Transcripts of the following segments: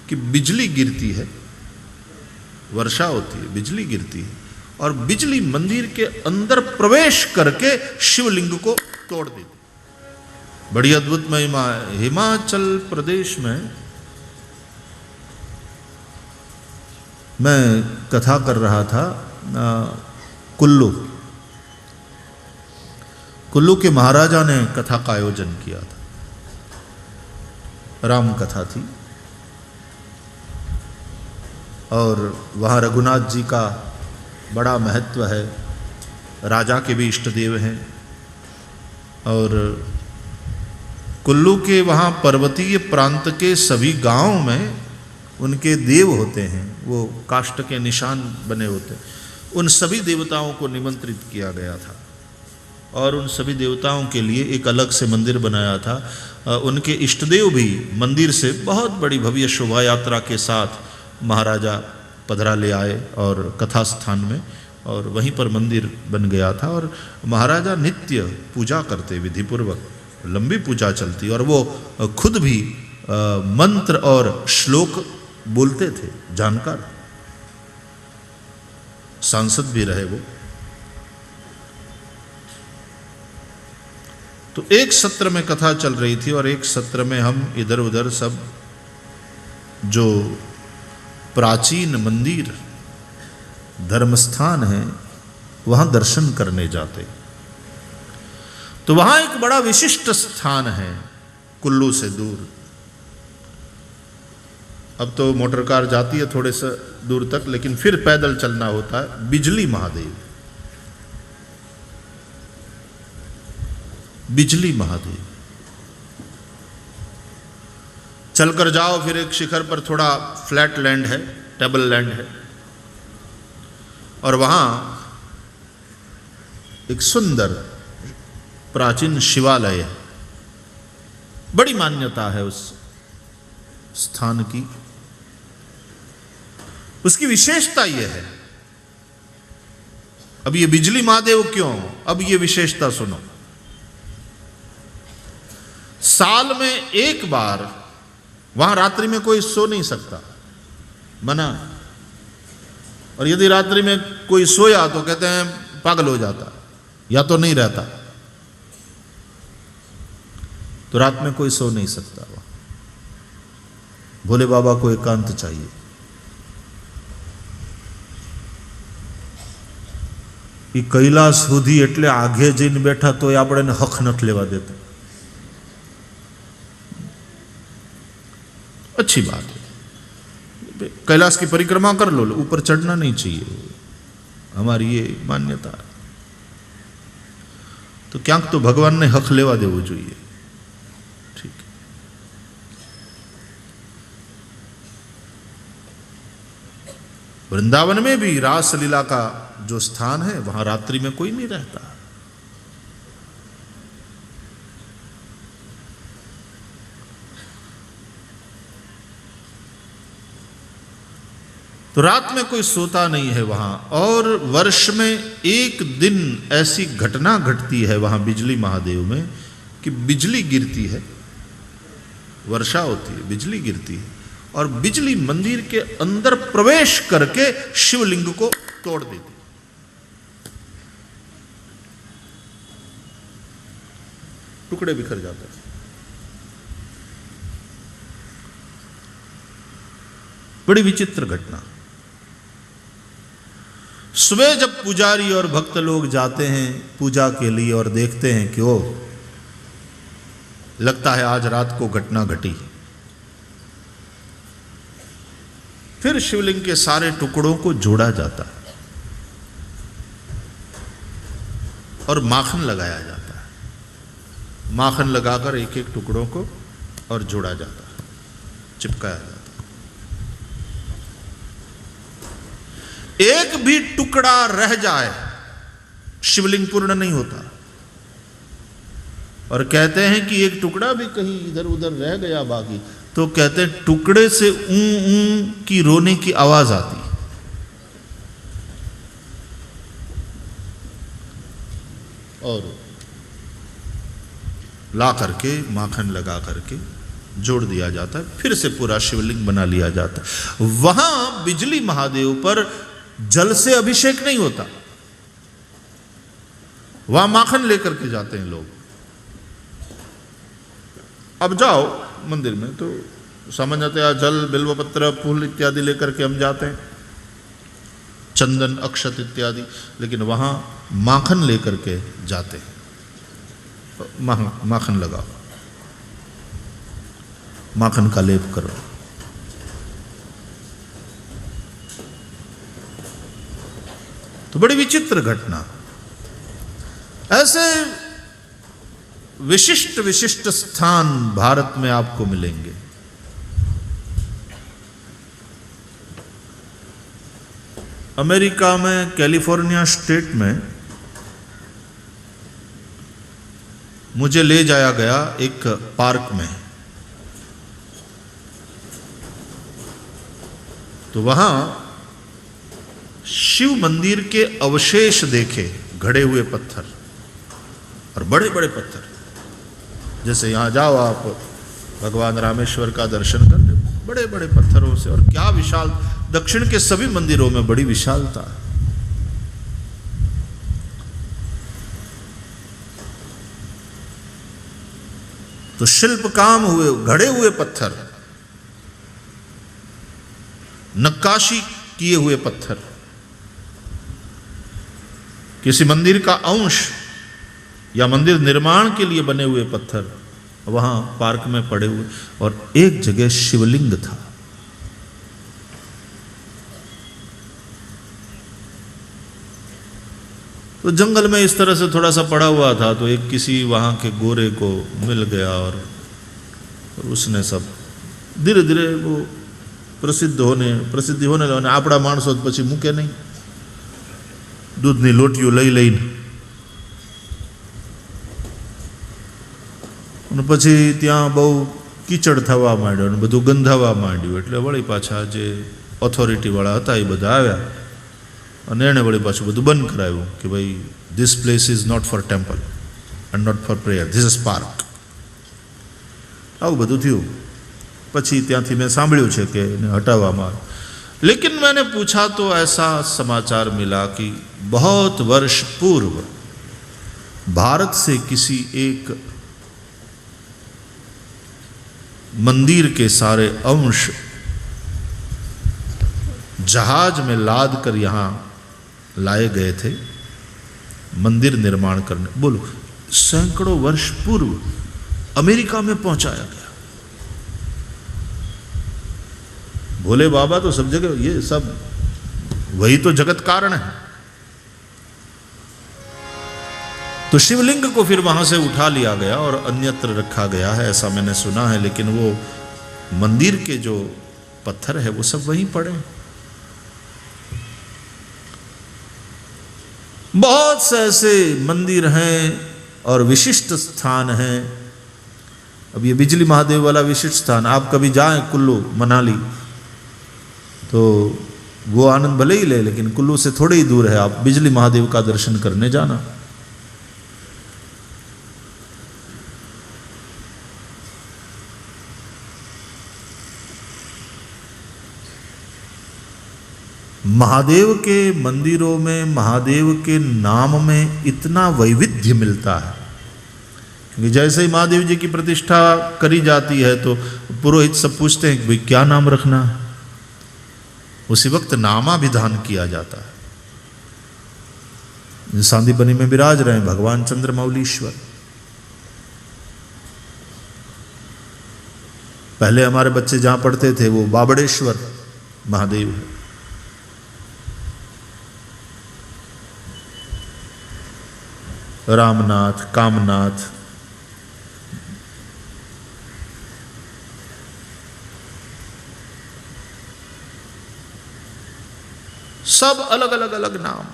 कि बिजली गिरती है, वर्षा होती है, बिजली गिरती है और बिजली मंदिर के अंदर प्रवेश करके शिवलिंग को तोड़ देती। बड़ी अद्भुत महिमा है। हिमाचल प्रदेश में मैं कथा कर रहा था, कुल्लू के महाराजा ने कथा का आयोजन किया था, राम कथा थी और वहाँ रघुनाथ जी का बड़ा महत्व है, राजा के भी इष्ट देव हैं और कुल्लू के वहाँ पर्वतीय प्रांत के सभी गांवों में उनके देव होते हैं, वो काष्ठ के निशान बने होते हैं। उन सभी देवताओं को निमंत्रित किया गया था और उन सभी देवताओं के लिए एक अलग से मंदिर बनाया था। उनके इष्टदेव भी मंदिर से बहुत बड़ी भव्य शोभा यात्रा के साथ महाराजा पधरा ले आए और कथा स्थान में, और वहीं पर मंदिर बन गया था और महाराजा नित्य पूजा करते, विधिपूर्वक लंबी पूजा चलती और वो खुद भी मंत्र और श्लोक बोलते थे, जानकार सांसद भी रहे वो। तो एक सत्र में कथा चल रही थी और एक सत्र में हम इधर उधर सब जो प्राचीन मंदिर धर्मस्थान है वहां दर्शन करने जाते। तो वहां एक बड़ा विशिष्ट स्थान है कुल्लू से दूर। अब तो मोटर कार जाती है थोड़े से दूर तक, लेकिन फिर पैदल चलना होता है। बिजली महादेव, बिजली महादेव चलकर जाओ, फिर एक शिखर पर थोड़ा फ्लैट लैंड है, टेबल लैंड है और वहां एक सुंदर प्राचीन शिवालय है। बड़ी मान्यता है उस स्थान की। उसकी विशेषता यह है, अब ये बिजली महादेव क्यों, अब ये विशेषता सुनो। साल में एक बार वहां रात्रि में कोई सो नहीं सकता, मना। और यदि रात्रि में कोई सोया तो कहते हैं पागल हो जाता या तो नहीं रहता। तो रात में कोई सो नहीं सकता। वहां भोले बाबा को एकांत चाहिए। એ કૈલાસ સુધી એટલે આગે જઈને બેઠા તો આપણે હક નથી લેવા દેતા। अच्छी बात है, कैलाश की परिक्रमा कर लो, ऊपर चढ़ना नहीं चाहिए, हमारी ये मान्यता है। तो क्या तो भगवान ने हक लेवा देवो જોઈએ। ठीक, वृंदावन में भी रासलीला का जो स्थान है वहां रात्रि में कोई नहीं रहता। तो रात में कोई सोता नहीं है वहां। और वर्ष में एक दिन ऐसी घटना घटती है वहां बिजली महादेव में कि बिजली गिरती है, वर्षा होती है, बिजली गिरती है और बिजली मंदिर के अंदर प्रवेश करके शिवलिंग को तोड़ देती। टुकड़े बिखर जाते हैं। बड़ी विचित्र घटना। सुबह जब पुजारी और भक्त लोग जाते हैं पूजा के लिए और देखते हैं कि ओ लगता है आज रात को घटना घटी, फिर शिवलिंग के सारे टुकड़ों को जोड़ा जाता है और माखन लगाया जाता है। माखन लगाकर एक एक टुकड़ों को और जोड़ा जाता है, चिपकाया जाता है। एक भी टुकड़ा रह जाए शिवलिंग पूर्ण नहीं होता। और कहते हैं कि एक टुकड़ा भी कहीं इधर उधर रह गया बाकी तो कहते हैं टुकड़े से ऊं की रोने की आवाज आती। और ला करके माखन लगा करके जोड़ दिया जाता है, फिर से पूरा शिवलिंग बना लिया जाता है। वहां बिजली महादेव पर जल से अभिषेक नहीं होता, वहां माखन लेकर के जाते हैं लोग। अब जाओ मंदिर में तो सामान्यतया जल, बिल्वपत्र, फूल इत्यादि लेकर के हम जाते हैं, चंदन, अक्षत इत्यादि, लेकिन वहां माखन लेकर के जाते हैं। माखन लगाओ, माखन का लेप करो। तो बड़ी विचित्र घटना। ऐसे विशिष्ट विशिष्ट स्थान भारत में आपको मिलेंगे। अमेरिका में कैलिफोर्निया स्टेट में मुझे ले जाया गया एक पार्क में, तो वहां शिव मंदिर के अवशेष देखे, घड़े हुए पत्थर और बड़े बड़े पत्थर। जैसे यहां जाओ आप भगवान रामेश्वर का दर्शन कर लो, बड़े बड़े पत्थरों से, और क्या विशाल। दक्षिण के सभी मंदिरों में बड़ी विशालता है। तो शिल्प काम हुए, घड़े हुए पत्थर, नक्काशी किए हुए पत्थर, किसी मंदिर का अंश या मंदिर निर्माण के लिए बने हुए पत्थर वहां पार्क में पड़े हुए। और एक जगह शिवलिंग था। तो जंगल में इस तरह से थोड़ा सा पड़ा हुआ था, तो एक किसी वहां के गोरे को मिल गया और उसने सब धीरे धीरे वो प्रसिद्धि होने लगा। आपड़ा माणसो पछी मूके नहीं, दूधनी लोटियो लई लईने પછી ત્યાં બહુ કીચડ થવા માંડ્યો અને બધું ગંધાવા માંડ્યું। એટલે વળી પાછા જે ઓથોરિટીવાળા હતા એ બધા આવ્યા અને એણે વળી પાછું બધું બંધ કરાવ્યું કે ભાઈ this place is not for temple and not for prayer, this is park. આવું બધું થયું। પછી ત્યાંથી મેં સાંભળ્યું છે કે એને હટાવવામાં આવ્યું। लेकिन मैंने पूछा तो ऐसा समाचार मिला कि बहुत वर्ष पूर्व भारत से किसी एक मंदिर के सारे अंश जहाज में लाद कर यहां लाए गए थे मंदिर निर्माण करने। बोलो, सैकड़ों वर्ष पूर्व अमेरिका में पहुंचाया गया। भोले बाबा तो सब जगह, ये सब वही तो जगत कारण है। तो शिवलिंग को फिर वहां से उठा लिया गया और अन्यत्र रखा गया है, ऐसा मैंने सुना है। लेकिन वो मंदिर के जो पत्थर है वो सब वहीं पड़े हैं। बहुत से ऐसे मंदिर हैं और विशिष्ट स्थान हैं। अब ये बिजली महादेव वाला विशिष्ट स्थान, आप कभी जाएं कुल्लू मनाली तो वो आनंद भले ही ले, लेकिन कुल्लू से थोड़े ही दूर है, आप बिजली महादेव का दर्शन करने जाना। महादेव के मंदिरों में महादेव के नाम में इतना वैविध्य मिलता है कि जैसे ही महादेव जी की प्रतिष्ठा करी जाती है तो पुरोहित सब पूछते हैं कि भाई क्या नाम रखना है। उसी वक्त नामाभिधान किया जाता है। सांदीपनी में विराज रहे हैं भगवान चंद्रमौलीश्वर। पहले हमारे बच्चे जहां पढ़ते थे वो बाबड़ेश्वर महादेव है। रामनाथ, कामनाथ, सब अलग अलग अलग नाम।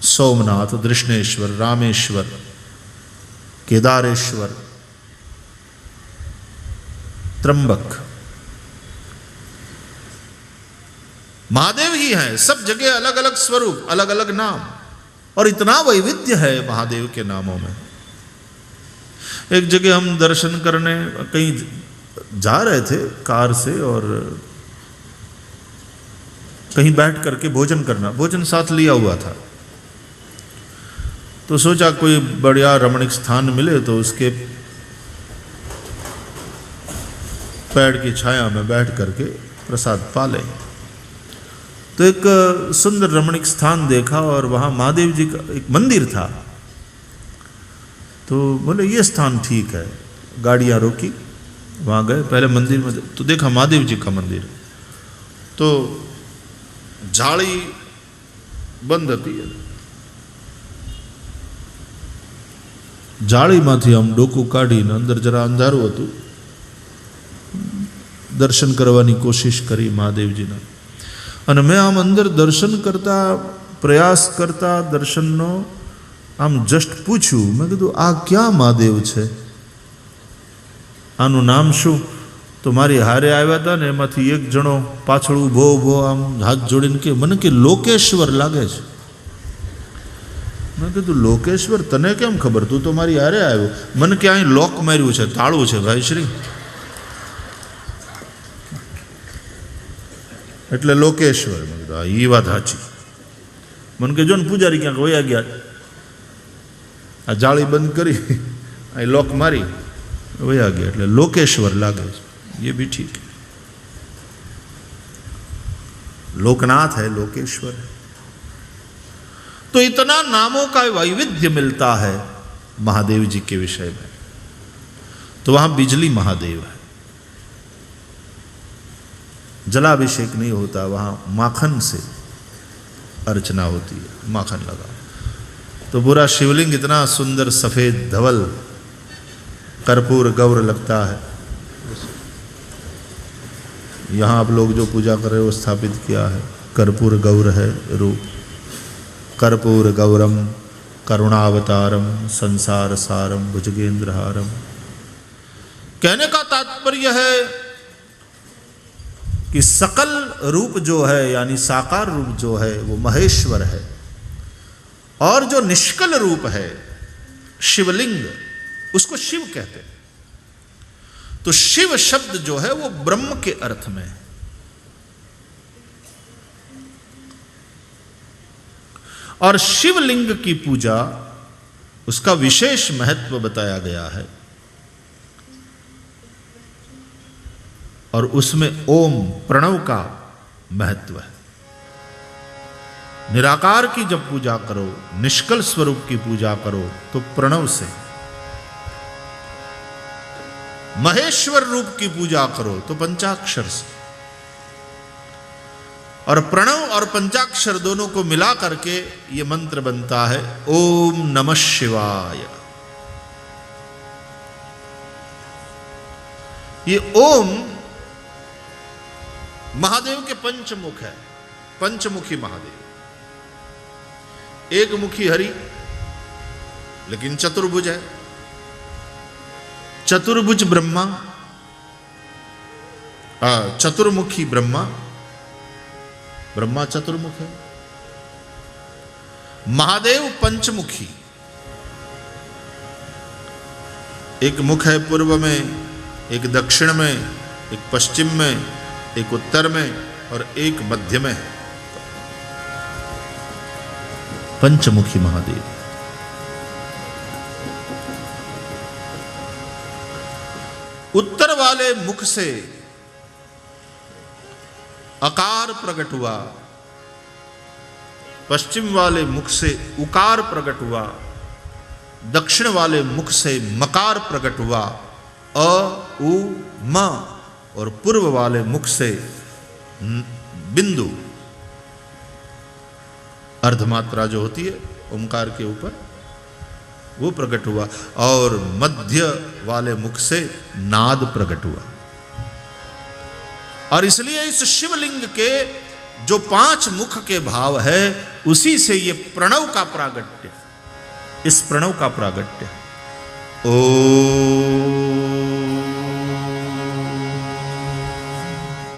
सोमनाथ, दृष्णेश्वर, रामेश्वर, केदारेश्वर, त्र्यंबक, महादेव ही हैं। सब जगह अलग अलग स्वरूप, अलग अलग नाम, और इतना वैविध्य है महादेव के नामों में। एक जगह हम दर्शन करने कहीं जा रहे थे कार से और कहीं बैठ करके भोजन करना, भोजन साथ लिया हुआ था, तो सोचा कोई बढ़िया रमणीक स्थान मिले तो उसके पेड़ की छाया में बैठ करके प्रसाद पा लें। तो एक सुंदर रमणीक स्थान देखा और वहाँ महादेव जी का एक मंदिर था, तो बोले ये स्थान ठीक है। गाड़ियाँ रोकी, वहाँ गए, पहले मंदिर में तो देखा महादेव जी का मंदिर, तो जाली बंद હતી, જાળીમાંથી આમ ડોકું કાઢીને અંદર જરા અંધારું હતું, દર્શન કરવાની કોશિશ કરી મહાદેવજીના, અને મેં આમ અંદર દર્શન કરતા પ્રયાસ કરતા દર્શનનો આમ જસ્ટ પૂછ્યું, મેં કીધું આ ક્યાં મહાદેવ છે, આનું નામ શું? તો મારી હારે આવ્યા હતા ને એમાંથી એક જણો પાછળ ઊભો ઊભો આમ હાથ જોડીને કે મને કે લોકેશ્વર લાગે છે। મેં કીધું લોકેશ્વર તને કેમ ખબર, તું તો મારી હારે આવ્યો? મને કે અહીં લોક માર્યું છે, તાળું છે ભાઈ શ્રી, એટલે લોકેશ્વર। મેં કીધું એ વાત સાચી। મને કે જો ને પૂજારી ક્યાંક વયા ગયા, આ જાળી બંધ કરી અહીં લોક મારી वही आ गया, એટલે लोकेश्वर लागे, ये भी ठीक है। लोकनाथ है, लोकेश्वर है। तो इतना नामों का वैविध्य मिलता है महादेव जी के विषय में। तो वहां बिजली महादेव है, जलाभिषेक नहीं होता, वहां माखन से अर्चना होती है, माखन लगा। तो पूरा शिवलिंग इतना सुंदर सफेद धवल कर्पूर गौर लगता है। यहाँ आप लोग जो पूजा कर रहे हो स्थापित किया है, कर्पूर गौर है रूप। कर्पूर गौरम करुणावतारम संसार सारम भुजगेंद्रहारम। कहने का तात्पर्य है कि सकल रूप जो है यानी साकार रूप जो है वो महेश्वर है, और जो निष्कल रूप है शिवलिंग उसको शिव कहते हैं। तो शिव शब्द जो है वो ब्रह्म के अर्थ में है। और शिवलिंग की पूजा उसका विशेष महत्व बताया गया है, और उसमें ओम प्रणव का महत्व है। निराकार की जब पूजा करो, निष्कल स्वरूप की पूजा करो तो प्रणव से, महेश्वर रूप की पूजा करो तो पंचाक्षर से, और प्रणव और पंचाक्षर दोनों को मिला करके ये मंत्र बनता है ओम नमः शिवाय। ये ओम महादेव के पंचमुख है, पंचमुखी महादेव। एक मुखी हरि लेकिन चतुर्भुज है, चतुर्भुज ब्रह्मा, चतुर्मुखी ब्रह्मा, ब्रह्मा चतुर्मुख है। महादेव पंचमुखी, एक मुख है पूर्व में, एक दक्षिण में, एक पश्चिम में, एक उत्तर में और एक मध्य में है। पंचमुखी महादेव। उत्तर वाले मुख से अकार प्रकट हुआ, पश्चिम वाले मुख से उकार प्रकट हुआ, दक्षिण वाले मुख से मकार प्रकट हुआ अ उ म, और पूर्व वाले मुख से बिंदु अर्धमात्रा जो होती है ओंकार के ऊपर वो प्रकट हुआ, और मध्य वाले मुख से नाद प्रकट हुआ। और इसलिए इस शिवलिंग के जो 5 मुख के भाव है उसी से ये प्रणव का प्रागट्य, इस प्रणव का प्रागट्य। ओ